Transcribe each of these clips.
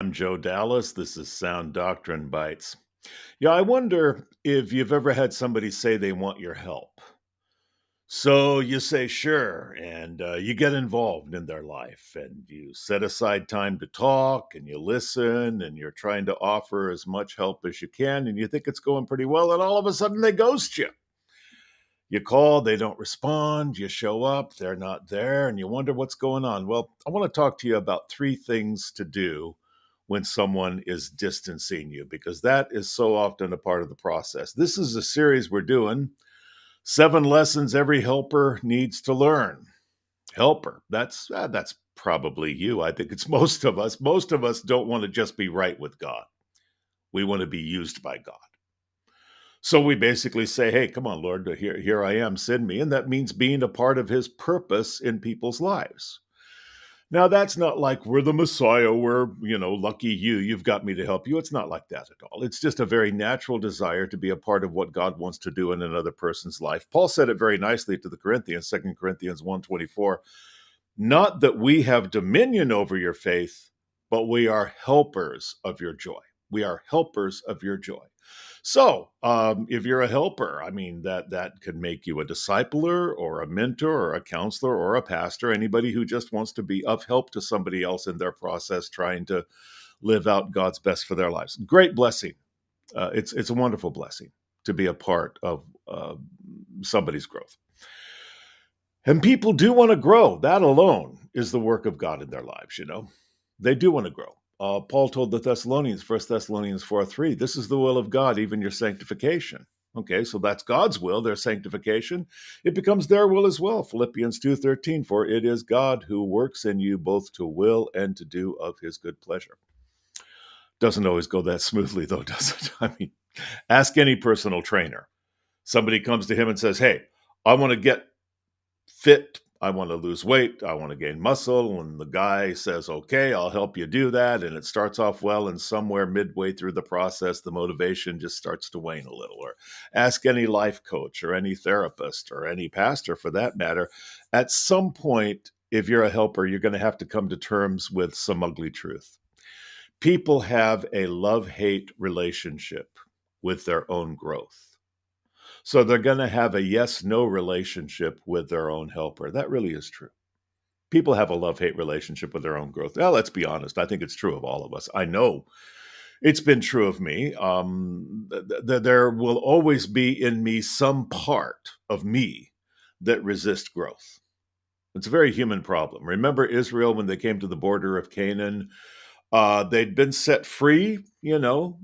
I'm Joe Dallas. This is Sound Doctrine Bites. Yeah, I wonder if you've ever had somebody say they want your help. So you say sure, and you get involved in their life, and you set aside time to talk, and you listen, and you're trying to offer as much help as you can, and you think it's going pretty well, and all of a sudden they ghost you. You call, they don't respond, you show up, they're not there, and you wonder what's going on. Well, I want to talk to you about three things to do when someone is distancing you, because that is so often a part of the process. This is a series we're doing 7 lessons every helper needs to learn. Helper, that's probably you. I think it's most of us. Most of us don't want to just be right with God. We want to be used by God. So we basically say, hey, come on, Lord, here I am, send me. And that means being a part of his purpose in people's lives. Now, that's not like we're the Messiah, lucky you've got me to help you. It's not like that at all. It's just a very natural desire to be a part of what God wants to do in another person's life. Paul said it very nicely to the Corinthians, 2 Corinthians 1:24, not that we have dominion over your faith, but we are helpers of your joy. We are helpers of your joy. So, if you're a helper, I mean, that could make you a discipler or a mentor or a counselor or a pastor, anybody who just wants to be of help to somebody else in their process, trying to live out God's best for their lives. Great blessing. It's a wonderful blessing to be a part of somebody's growth. And people do want to grow. That alone is the work of God in their lives, They do want to grow. Paul told the Thessalonians, 1 Thessalonians 4:3, this is the will of God, even your sanctification. Okay, so that's God's will, their sanctification. It becomes their will as well. Philippians 2:13, for it is God who works in you both to will and to do of his good pleasure. Doesn't always go that smoothly, though, does it? I mean, ask any personal trainer. Somebody comes to him and says, hey, I want to get fit, I want to lose weight, I want to gain muscle. And the guy says, okay, I'll help you do that. And it starts off well, and somewhere midway through the process, the motivation just starts to wane a little. Or ask any life coach or any therapist or any pastor for that matter. At some point, if you're a helper, you're going to have to come to terms with some ugly truth. People have a love-hate relationship with their own growth. So they're going to have a yes-no relationship with their own helper. That really is true. People have a love-hate relationship with their own growth. Well, let's be honest. I think it's true of all of us. I know it's been true of me. There will always be in me some part of me that resists growth. It's a very human problem. Remember Israel when they came to the border of Canaan? They'd been set free,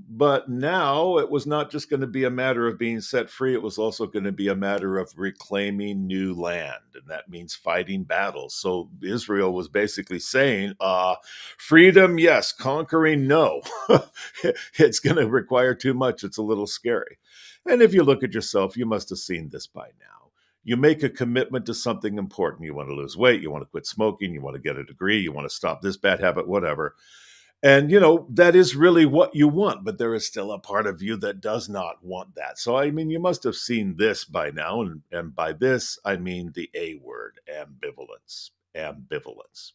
but now it was not just going to be a matter of being set free. It was also going to be a matter of reclaiming new land. And that means fighting battles. So Israel was basically saying, freedom, yes, conquering, no. It's going to require too much. It's a little scary. And if you look at yourself, you must have seen this by now. You make a commitment to something important. You want to lose weight. You want to quit smoking. You want to get a degree. You want to stop this bad habit, whatever. And, that is really what you want, but there is still a part of you that does not want that. So, I mean, you must have seen this by now. And by this, I mean the A word, ambivalence. Ambivalence.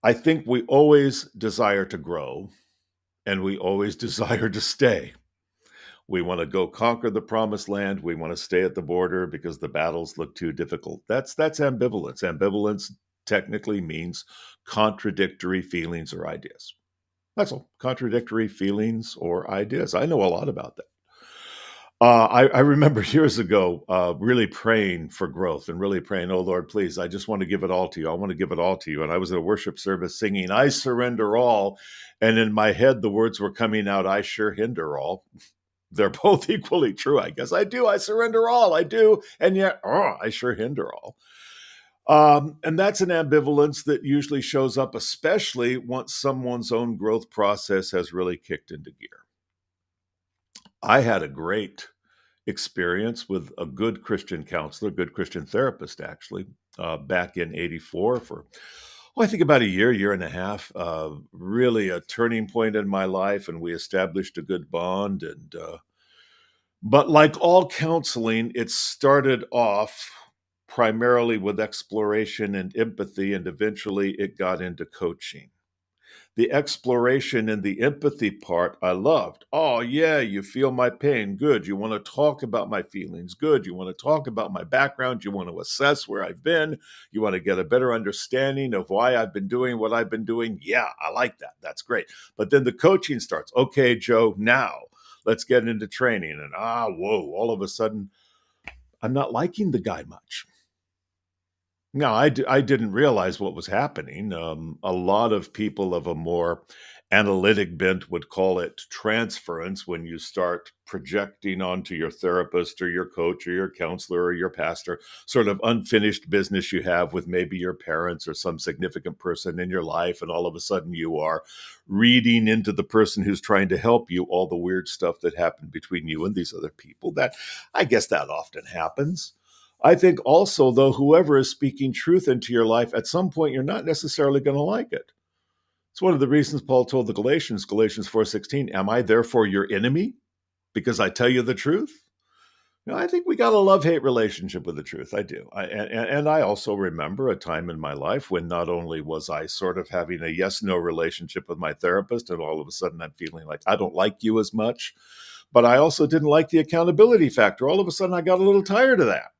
I think we always desire to grow, and we always desire to stay. We want to go conquer the promised land. We want to stay at the border because the battles look too difficult. That's ambivalence. Ambivalence technically means contradictory feelings or ideas. That's all. Contradictory feelings or ideas. I know a lot about that. I remember years ago really praying for growth and really praying, oh, Lord, please, I just want to give it all to you. I want to give it all to you. And I was in a worship service singing, I surrender all. And in my head, the words were coming out, I sure hinder all. They're both equally true, I guess. I do. I surrender all. I do. And yet, I sure hinder all. And that's an ambivalence that usually shows up, especially once someone's own growth process has really kicked into gear. I had a great experience with a good Christian counselor, good Christian therapist, actually, back in '84 for, I think about a year and a half, really a turning point in my life. And we established a good bond. But like all counseling, it started off primarily with exploration and empathy, and eventually it got into coaching. The exploration and the empathy part I loved. Oh, yeah, you feel my pain. Good. You want to talk about my feelings. Good. You want to talk about my background. You want to assess where I've been. You want to get a better understanding of why I've been doing what I've been doing. Yeah, I like that. That's great. But then the coaching starts. Okay, Joe, now let's get into training. And whoa, all of a sudden, I'm not liking the guy much. No, I didn't realize what was happening. A lot of people of a more analytic bent would call it transference when you start projecting onto your therapist or your coach or your counselor or your pastor sort of unfinished business you have with maybe your parents or some significant person in your life. And all of a sudden you are reading into the person who's trying to help you all the weird stuff that happened between you and these other people. That, I guess that often happens. I think also, though, whoever is speaking truth into your life, at some point, you're not necessarily going to like it. It's one of the reasons Paul told the Galatians 4:16, am I therefore your enemy because I tell you the truth? I think we got a love-hate relationship with the truth. I do. And I also remember a time in my life when not only was I sort of having a yes-no relationship with my therapist, and all of a sudden I'm feeling like I don't like you as much, but I also didn't like the accountability factor. All of a sudden I got a little tired of that.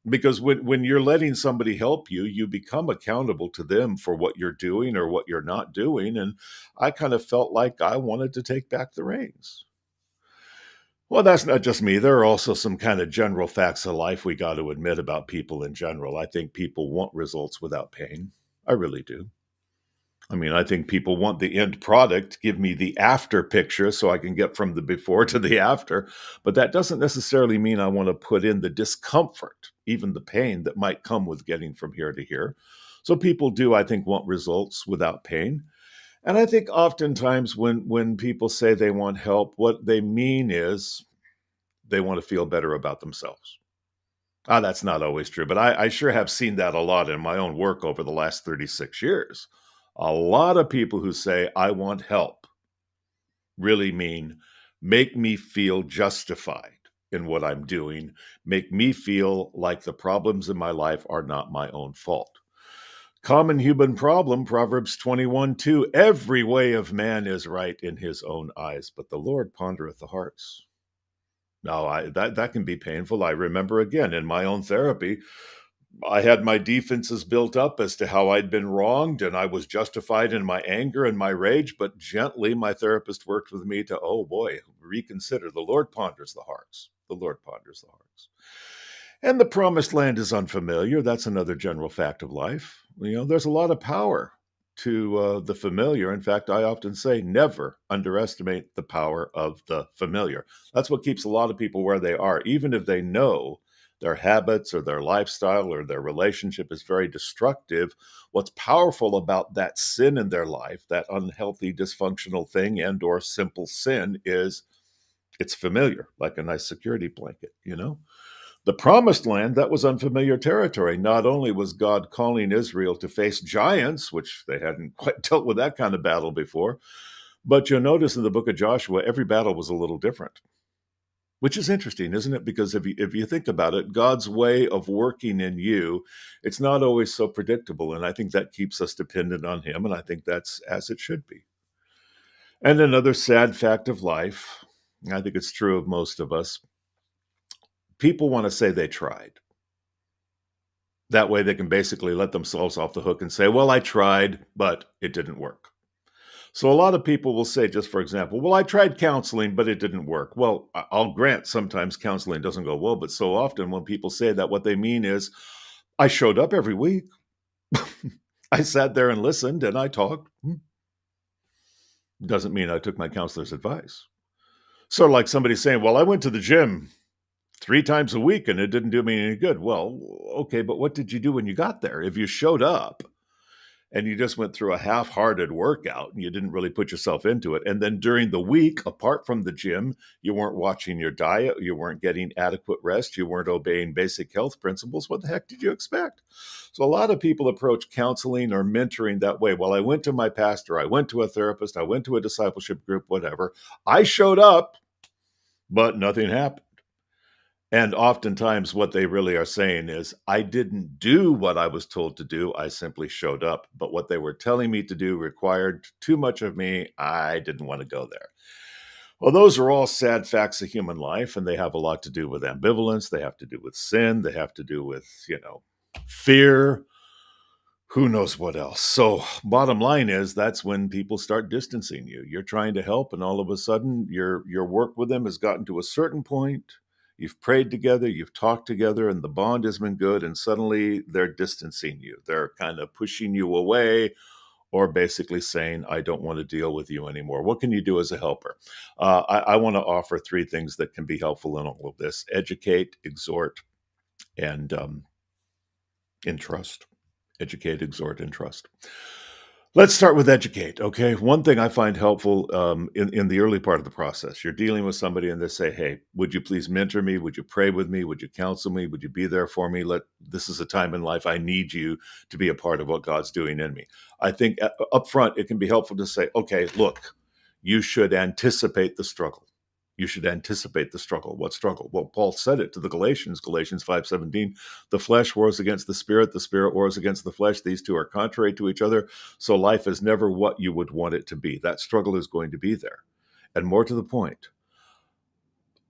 Because when you're letting somebody help you, you become accountable to them for what you're doing or what you're not doing. And I kind of felt like I wanted to take back the reins. Well, that's not just me. There are also some kind of general facts of life we got to admit about people in general. I think people want results without pain. I really do. I mean, I think people want the end product, give me the after picture so I can get from the before to the after. But that doesn't necessarily mean I want to put in the discomfort, even the pain that might come with getting from here to here. So people do, I think, want results without pain. And I think oftentimes when people say they want help, what they mean is they want to feel better about themselves. That's not always true, but I sure have seen that a lot in my own work over the last 36 years. A lot of people who say, I want help, really mean make me feel justified in what I'm doing, make me feel like the problems in my life are not my own fault. Common human problem, Proverbs 21:2, every way of man is right in his own eyes, but the Lord pondereth the hearts. Now, that can be painful. I remember, again, in my own therapy, I had my defenses built up as to how I'd been wronged, and I was justified in my anger and my rage, but gently my therapist worked with me to, oh boy, reconsider. The Lord ponders the hearts. The Lord ponders the hearts. And the promised land is unfamiliar. That's another general fact of life. There's a lot of power to the familiar. In fact, I often say never underestimate the power of the familiar. That's what keeps a lot of people where they are, even if they know their habits or their lifestyle or their relationship is very destructive. What's powerful about that sin in their life, that unhealthy, dysfunctional thing and or simple sin, is it's familiar, like a nice security blanket, The promised land, that was unfamiliar territory. Not only was God calling Israel to face giants, which they hadn't quite dealt with that kind of battle before, but you'll notice in the book of Joshua, every battle was a little different. Which is interesting, isn't it? Because if you think about it, God's way of working in you, it's not always so predictable. And I think that keeps us dependent on him. And I think that's as it should be. And another sad fact of life, I think it's true of most of us, people want to say they tried. That way they can basically let themselves off the hook and say, well, I tried, but it didn't work. So a lot of people will say, just for example, well, I tried counseling, but it didn't work. Well, I'll grant sometimes counseling doesn't go well, but so often when people say that, what they mean is, I showed up every week. I sat there and listened and I talked. Doesn't mean I took my counselor's advice. Sort of like somebody saying, well, I went to the gym 3 times a week and it didn't do me any good. Well, okay, but what did you do when you got there? If you showed up and you just went through a half-hearted workout and you didn't really put yourself into it, and then during the week, apart from the gym, you weren't watching your diet, you weren't getting adequate rest, you weren't obeying basic health principles, what the heck did you expect? So a lot of people approach counseling or mentoring that way. Well, I went to my pastor, I went to a therapist, I went to a discipleship group, whatever. I showed up, but nothing happened. And oftentimes what they really are saying is, I didn't do what I was told to do. I simply showed up. But what they were telling me to do required too much of me. I didn't want to go there. Well, those are all sad facts of human life, and they have a lot to do with ambivalence. They have to do with sin. They have to do with, fear. Who knows what else? So, bottom line is, that's when people start distancing you. You're trying to help, and all of a sudden, your work with them has gotten to a certain point. You've prayed together, you've talked together, and the bond has been good, and suddenly they're distancing you. They're kind of pushing you away, or basically saying, I don't want to deal with you anymore. What can you do as a helper? I want to offer three things that can be helpful in all of this: educate, exhort, and entrust. Educate, exhort, and trust. Let's start with educate, okay? One thing I find helpful in the early part of the process, you're dealing with somebody and they say, hey, would you please mentor me? Would you pray with me? Would you counsel me? Would you be there for me? This is a time in life I need you to be a part of what God's doing in me. I think up front, it can be helpful to say, okay, look, you should anticipate the struggle. You should anticipate the struggle. What struggle? Well, Paul said it to the Galatians 5:17. The flesh wars against the spirit wars against the flesh. These two are contrary to each other. So life is never what you would want it to be. That struggle is going to be there. And more to the point,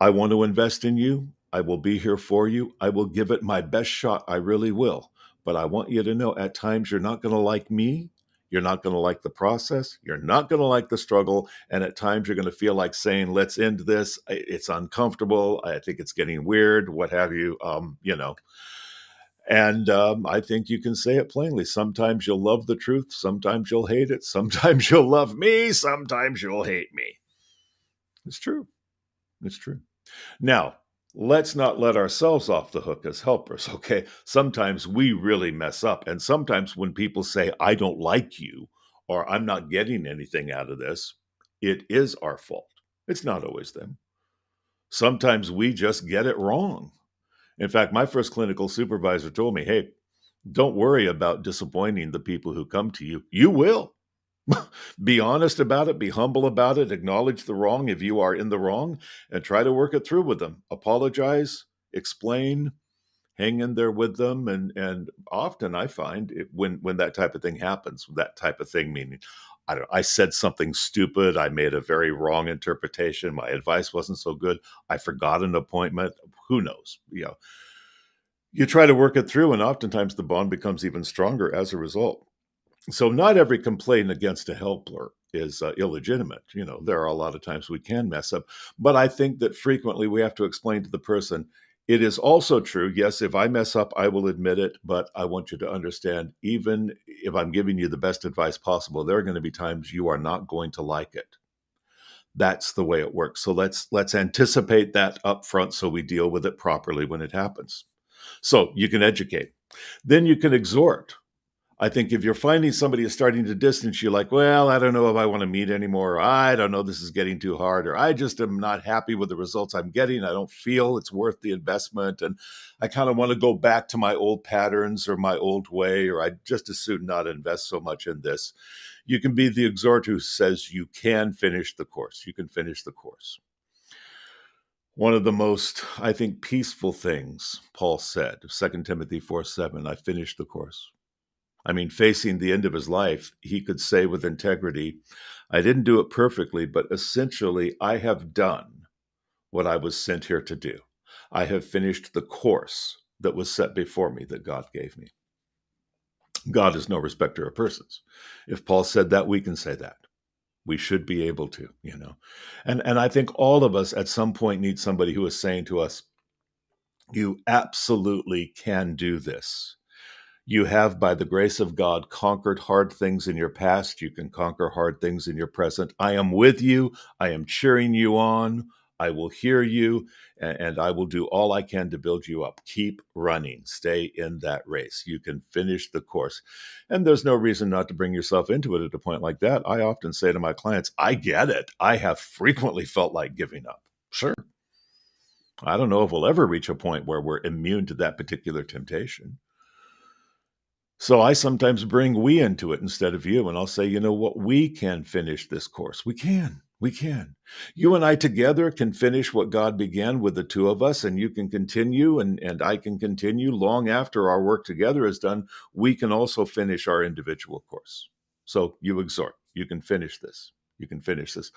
I want to invest in you. I will be here for you. I will give it my best shot. I really will. But I want you to know at times you're not going to like me. You're not going to like the process. You're not going to like the struggle. And at times you're going to feel like saying, let's end this. It's uncomfortable. I think it's getting weird, what have you, And I think you can say it plainly. Sometimes you'll love the truth. Sometimes you'll hate it. Sometimes you'll love me. Sometimes you'll hate me. It's true. It's true. Now, let's not let ourselves off the hook as helpers, okay? Sometimes we really mess up. And sometimes when people say, I don't like you, or I'm not getting anything out of this, it is our fault. It's not always them. Sometimes we just get it wrong. In fact, my first clinical supervisor told me, hey, don't worry about disappointing the people who come to you. You will. Be honest about it, be humble about it, acknowledge the wrong if you are in the wrong, and try to work it through with them. Apologize, explain, hang in there with them. And often I find when that type of thing happens, that type of thing meaning, I said something stupid, I made a very wrong interpretation, my advice wasn't so good, I forgot an appointment, who knows? You try to work it through, and oftentimes the bond becomes even stronger as a result. So not every complaint against a helper is illegitimate. There are a lot of times we can mess up, but I think that frequently we have to explain to the person, it is also true. Yes, if I mess up, I will admit it, but I want you to understand, even if I'm giving you the best advice possible, there are going to be times you are not going to like it. That's the way it works. So let's anticipate that up front so we deal with it properly when it happens. So you can educate. Then you can exhort. I think if you're finding somebody is starting to distance you, like, well, I don't know if I want to meet anymore, or I don't know, this is getting too hard, or I just am not happy with the results I'm getting. I don't feel it's worth the investment. And I kind of want to go back to my old patterns or my old way, or I just as soon not invest so much in this. You can be the exhorter who says you can finish the course. You can finish the course. One of the most, I think, peaceful things Paul said, 2 Timothy 4:7, I finished the course. I mean, facing the end of his life, he could say with integrity, I didn't do it perfectly, but essentially I have done what I was sent here to do. I have finished the course that was set before me that God gave me. God is no respecter of persons. If Paul said that, we can say that. We should be able to, And I think all of us at some point need somebody who is saying to us, you absolutely can do this. You have, by the grace of God, conquered hard things in your past. You can conquer hard things in your present. I am with you. I am cheering you on. I will hear you, and I will do all I can to build you up. Keep running. Stay in that race. You can finish the course. And there's no reason not to bring yourself into it at a point like that. I often say to my clients, I get it. I have frequently felt like giving up. Sure. I don't know if we'll ever reach a point where we're immune to that particular temptation. So I sometimes bring we into it instead of you, and I'll say, you know what, we can finish this course. We can. We can. You and I together can finish what God began with the two of us, and you can continue, and I can continue long after our work together is done. We can also finish our individual course. So you exhort, you can finish this. You can finish this.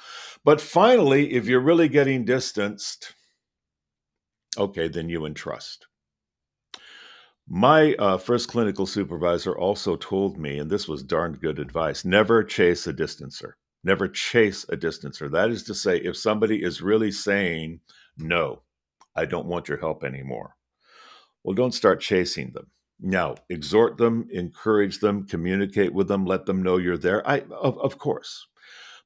But finally, if you're really getting distanced, okay, then you entrust. My first clinical supervisor also told me, and this was darn good advice, never chase a distancer. Never chase a distancer. That is to say, if somebody is really saying, no, I don't want your help anymore, well, don't start chasing them. Now, exhort them, encourage them, communicate with them, let them know you're there. Of course.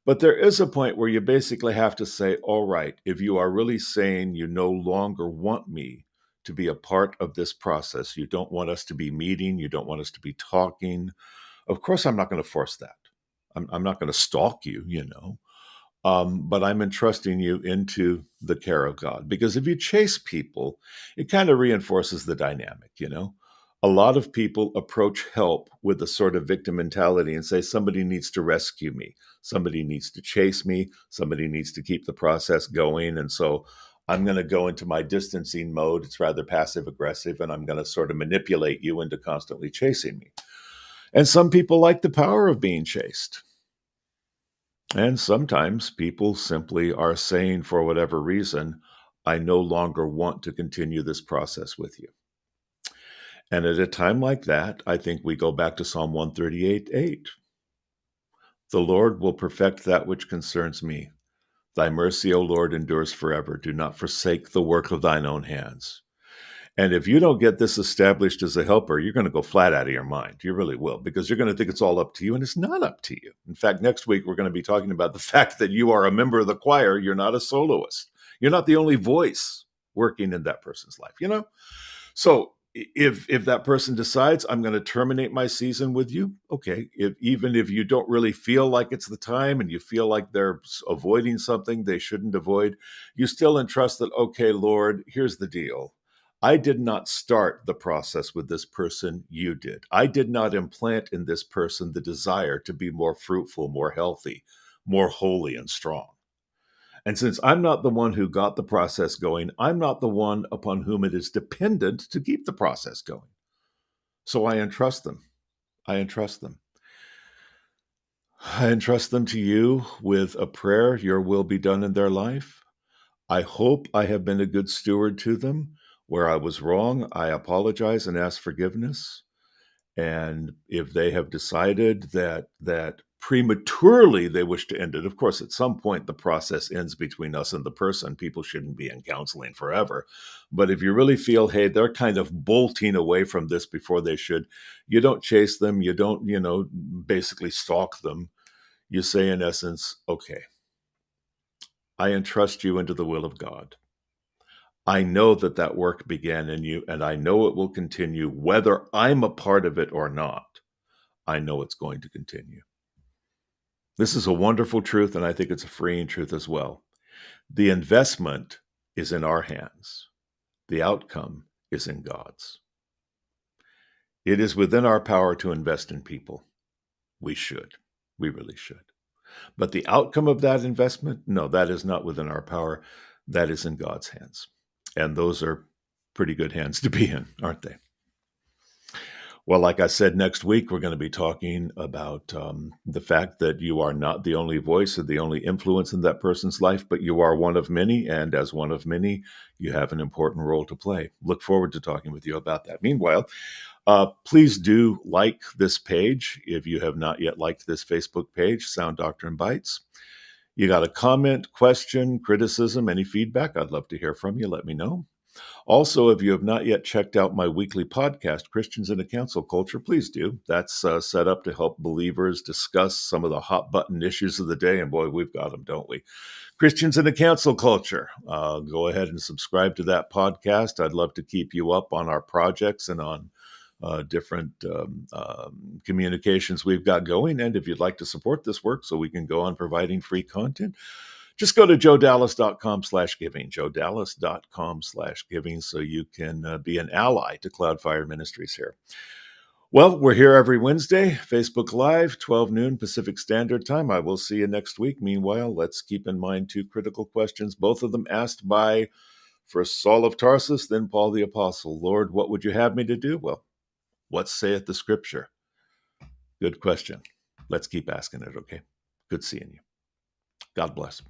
But there is a point where you basically have to say, all right, if you are really saying you no longer want me to be a part of this process, you don't want us to be meeting, you don't want us to be talking, of course, I'm not going to force that. I'm not going to stalk you, but I'm entrusting you into the care of God. Because if you chase people, it kind of reinforces the dynamic. A lot of people approach help with a sort of victim mentality and say, somebody needs to rescue me. Somebody needs to chase me. Somebody needs to keep the process going. And so I'm going to go into my distancing mode. It's rather passive aggressive, and I'm going to sort of manipulate you into constantly chasing me. And some people like the power of being chased. And sometimes people simply are saying, for whatever reason, I no longer want to continue this process with you. And at a time like that, I think we go back to Psalm 138:8. The Lord will perfect that which concerns me. Thy mercy, O Lord, endures forever. Do not forsake the work of thine own hands. And if you don't get this established as a helper, you're going to go flat out of your mind. You really will, because you're going to think it's all up to you, and it's not up to you. In fact, next week, we're going to be talking about the fact that you are a member of the choir. You're not a soloist. You're not the only voice working in that person's life. So if that person decides, I'm going to terminate my season with you, okay, even if you don't really feel like it's the time and you feel like they're avoiding something they shouldn't avoid, you still entrust that, okay, Lord, here's the deal. I did not start the process with this person, you did. I did not implant in this person the desire to be more fruitful, more healthy, more holy and strong. And since I'm not the one who got the process going, I'm not the one upon whom it is dependent to keep the process going. So I entrust them. I entrust them. I entrust them to you with a prayer, your will be done in their life. I hope I have been a good steward to them. Where I was wrong, I apologize and ask forgiveness. And if they have decided that prematurely they wish to end it, of course, at some point the process ends between us and the person. People shouldn't be in counseling forever. But if you really feel, hey, they're kind of bolting away from this before they should, you don't chase them. You don't, basically stalk them. You say, in essence, okay, I entrust you into the will of God. I know that work began in you, and I know it will continue whether I'm a part of it or not. I know it's going to continue. This is a wonderful truth, and I think it's a freeing truth as well. The investment is in our hands. The outcome is in God's. It is within our power to invest in people. We should. We really should. But the outcome of that investment, no, that is not within our power. That is in God's hands. And those are pretty good hands to be in, aren't they? Well, like I said, next week, we're going to be talking about the fact that you are not the only voice or the only influence in that person's life, but you are one of many. And as one of many, you have an important role to play. Look forward to talking with you about that. Meanwhile, please do like this page if you have not yet liked this Facebook page, Sound Doctrine Bites. You got a comment, question, criticism, any feedback? I'd love to hear from you. Let me know. Also, if you have not yet checked out my weekly podcast, Christians in a Cancel Culture, please do. That's set up to help believers discuss some of the hot button issues of the day. And boy, we've got them, don't we? Christians in a Cancel Culture. Go ahead and subscribe to that podcast. I'd love to keep you up on our projects and on different communications we've got going. And if you'd like to support this work so we can go on providing free content, just go to joedallas.com/giving, joedallas.com/giving, so you can be an ally to Cloudfire Ministries here. Well, we're here every Wednesday, Facebook Live, 12 noon Pacific Standard Time. I will see you next week. Meanwhile, let's keep in mind two critical questions, both of them asked by first Saul of Tarsus, then Paul the Apostle. Lord, what would you have me to do? Well, what saith the Scripture? Good question. Let's keep asking it, okay? Good seeing you. God bless.